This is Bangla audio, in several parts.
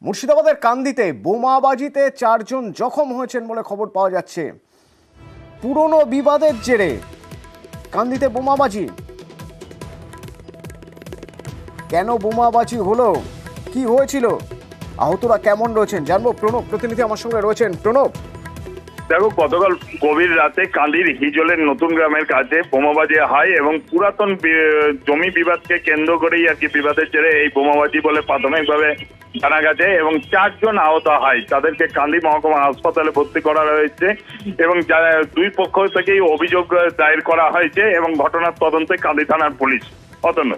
মুর্শিদাবাদের কান্দিতে বোমাবাজিতে 4 জন জখম হয়েছেন বলে খবর পাওয়া যাচ্ছে। পুরনো বিবাদের জেরে কান্দিতে বোমাবাজি। কেন বোমাবাজি হলো, কি হয়েছিল, আহতরা কেমন রয়েছেন জানবো। প্রণব প্রতিনিধি আমার সঙ্গে রয়েছেন। প্রণব, দেখো, গতকাল গভীর রাতে কান্দির হিজলের নতুন গ্রামের কাছে বোমাবাজি হয় এবং পুরাতন জমি বিবাদকে কেন্দ্র করেই আর কি বিবাদের জেরে এই বোমাবাজি বলে প্রাথমিকভাবে জানা গেছে এবং 4 জন আহত হয়। তাদেরকে কান্দি মহকুমা হাসপাতালে ভর্তি করা হয়েছে এবং দুই পক্ষ থেকেই অভিযোগ দায়ের করা হয়েছে এবং ঘটনার তদন্তে কান্দি থানার পুলিশ। অতন্য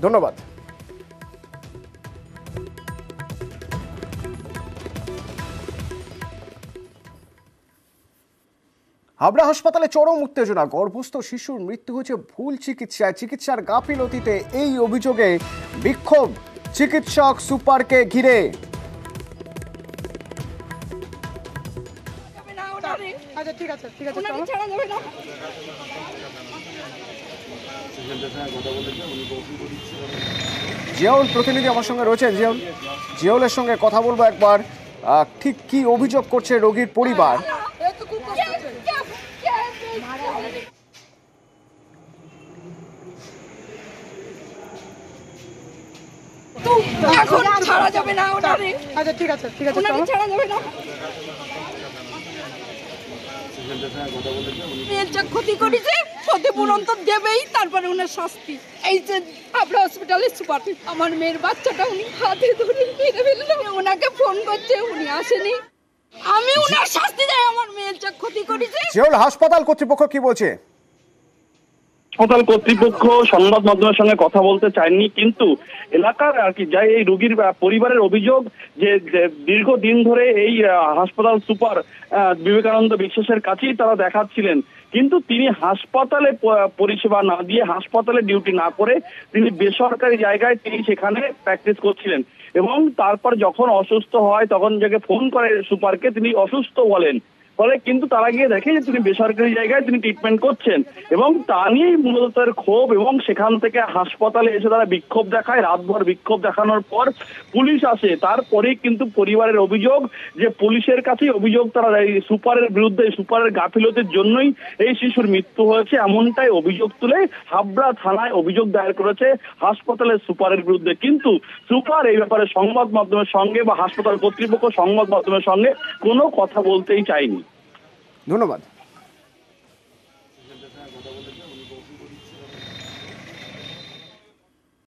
ধন্যবাদ। হাবড়া হাসপাতালে চরম উত্তেজনা। গর্ভস্থ শিশুর মৃত্যু হয়েছে ভুল চিকিৎসায়, চিকিৎসার গাফিলতিতে। এই অভিযোগে বিক্ষোভ চিকিৎসক সুপারকে ঘিরে। জিয়াউল প্রতিনিধি আমার সঙ্গে রয়েছেন। জিয়াউলের সঙ্গে কথা বলবো একবার। ঠিক কি অভিযোগ করছে রোগীর পরিবার? এখন ছাড়া যাবে না ওনারে। আচ্ছা ঠিক আছে ওনারে ছাড়া যাবে না। মেয়ের যা ক্ষতি করেছে ক্ষতিপূরণ তো দেবেই, তারপরে ওনার শাস্তি। এই যে হাবড়া হসপিটালের সুপার, আমার মেয়ের বাচ্চাটা উনি হাতে ধরে মেরে ফেললো। ওনাকে ফোন করছে, উনি আসেনি। আমি ওনার শাস্তি দেয়, আমার মেয়ের যা ক্ষতি করেছে। জিয়াউল, হাসপাতাল কর্তৃপক্ষ কি বলছে? হাসপাতাল কর্তৃপক্ষ সংবাদ মাধ্যমের সঙ্গে কথা বলতে চায়নি, কিন্তু এলাকার আর কি যাই এই রোগীর পরিবারের অভিযোগ যে দীর্ঘদিন ধরে এই হাসপাতাল সুপার বিবেকানন্দ বিশ্বাসের কাছেই তারা দেখাচ্ছিলেন, কিন্তু তিনি হাসপাতালে পরিষেবা না দিয়ে, হাসপাতালে ডিউটি না করে তিনি বেসরকারি জায়গায় তিনি সেখানে প্র্যাকটিস করছিলেন এবং তারপর যখন অসুস্থ হয় তখন যাকে ফোন করে সুপারকে, তিনি অসুস্থ বলেন। ফলে কিন্তু তারা গিয়ে দেখে যে তিনি বেসরকারি জায়গায় তিনি ট্রিটমেন্ট করছেন এবং তা নিয়েই মূলত তার ক্ষোভ এবং সেখান থেকে হাসপাতালে এসে তারা বিক্ষোভ দেখায়। রাতভর বিক্ষোভ দেখানোর পর পুলিশ আসে। তারপরেই কিন্তু পরিবারের অভিযোগ যে পুলিশের কাছেই অভিযোগ, তারা এই সুপারের বিরুদ্ধে, সুপারের গাফিলতির জন্যই এই শিশুর মৃত্যু হয়েছে, এমনটাই অভিযোগ তুলে হাবড়া থানায় অভিযোগ দায়ের করেছে হাসপাতালের সুপারের বিরুদ্ধে। কিন্তু সুপার এই ব্যাপারে সংবাদ মাধ্যমের সঙ্গে বা হাসপাতাল কর্তৃপক্ষ সংবাদ মাধ্যমের সঙ্গে কোনো কথা বলতেই চায়নি। ধন্যবাদ।